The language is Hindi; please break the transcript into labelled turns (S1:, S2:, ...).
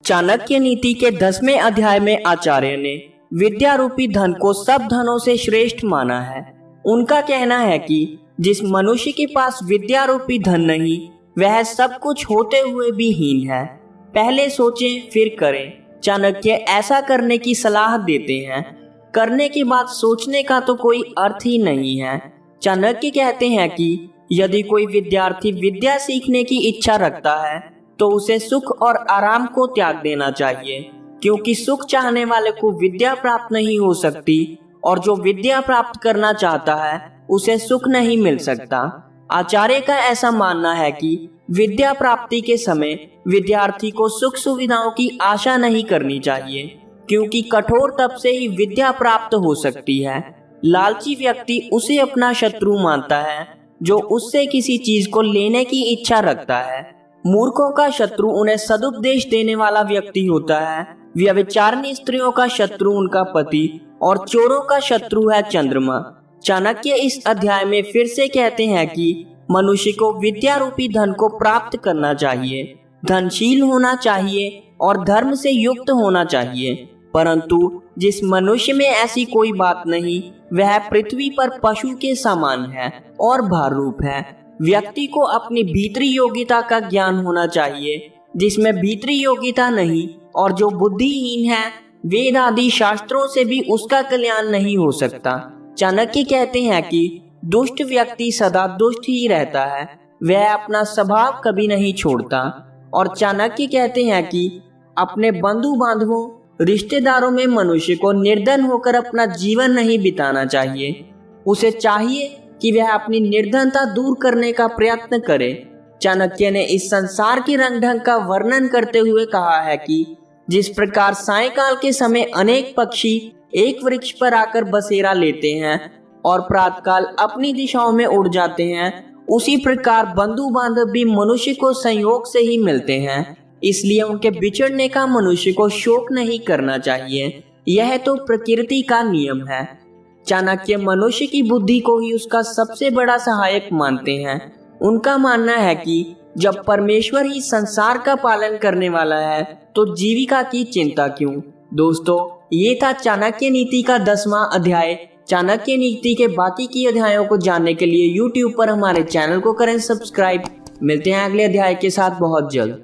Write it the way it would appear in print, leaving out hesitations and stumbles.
S1: चाणक्य नीति के 10वें अध्याय में आचार्य ने विद्या रूपी धन को सब धनों से श्रेष्ठ माना है। उनका कहना है कि जिस मनुष्य के पास विद्या रूपी धन नहीं, वह सब कुछ होते हुए भी हीन है। पहले सोचें फिर करें। चाणक्य ऐसा करने की सलाह देते हैं। करने के बाद सोचने का तो कोई अर्थ ही नहीं है। चाणक्य कहते हैं कि यदि कोई विद्यार्थी विद्या सीखने की इच्छा रखता है तो उसे सुख और आराम को त्याग देना चाहिए, क्योंकि सुख चाहने वाले को विद्या प्राप्त नहीं हो सकती और जो विद्या प्राप्त करना चाहता है उसे सुख नहीं मिल सकता। आचार्य का ऐसा मानना है कि विद्या प्राप्ति के समय विद्यार्थी को सुख सुविधाओं की आशा नहीं करनी चाहिए, क्योंकि कठोर तप से ही विद्या प्राप्त हो सकती है। लालची व्यक्ति उसे अपना शत्रु मानता है जो उससे किसी चीज को लेने की इच्छा रखता है। मूर्खों का शत्रु उन्हें सदुपदेश देने वाला व्यक्ति होता है। व्यभिचारिणी स्त्रियों का शत्रु उनका पति और चोरों का शत्रु है चंद्रमा। चाणक्य इस अध्याय में फिर से कहते हैं कि मनुष्य को विद्या रूपी धन को प्राप्त करना चाहिए, धनशील होना चाहिए और धर्म से युक्त होना चाहिए। परंतु जिस मनुष्य में ऐसी कोई बात नहीं, वह पृथ्वी पर पशु के समान है और भारूप है। व्यक्ति को अपनी भीतरी योग्यता का ज्ञान होना चाहिए। जिसमें भीतरी योग्यता नहीं और जो बुद्धिहीन है, वेद आदि शास्त्रों से भी उसका कल्याण नहीं हो सकता। चाणक्य कहते हैं कि दुष्ट व्यक्ति सदा दुष्ट ही रहता है, वह अपना स्वभाव कभी नहीं छोड़ता। और चाणक्य कहते हैं कि अपने बंधु बांधवों रिश्तेदारों में मनुष्य को निर्धन होकर अपना जीवन नहीं बिताना चाहिए। उसे चाहिए कि वह अपनी निर्धनता दूर करने का प्रयत्न करे। चाणक्य ने इस संसार के रंग ढंग का वर्णन करते हुए कहा है कि जिस प्रकार सायंकाल के समय अनेक पक्षी एक वृक्ष पर आकर बसेरा लेते हैं और प्रातःकाल अपनी दिशाओं में उड़ जाते हैं, उसी प्रकार बंधु बांधव भी मनुष्य को संयोग से ही मिलते हैं। इसलिए उनके बिछड़ने का मनुष्य को शोक नहीं करना चाहिए। यह तो प्रकृति का नियम है। चाणक्य मनुष्य की बुद्धि को ही उसका सबसे बड़ा सहायक मानते हैं। उनका मानना है कि जब परमेश्वर ही संसार का पालन करने वाला है तो जीविका की चिंता क्यों। दोस्तों, ये था चाणक्य नीति का 10वां अध्याय। चाणक्य नीति के बाकी की अध्यायों को जानने के लिए YouTube पर हमारे चैनल को करें सब्सक्राइब। मिलते हैं अगले अध्याय के साथ बहुत जल्द।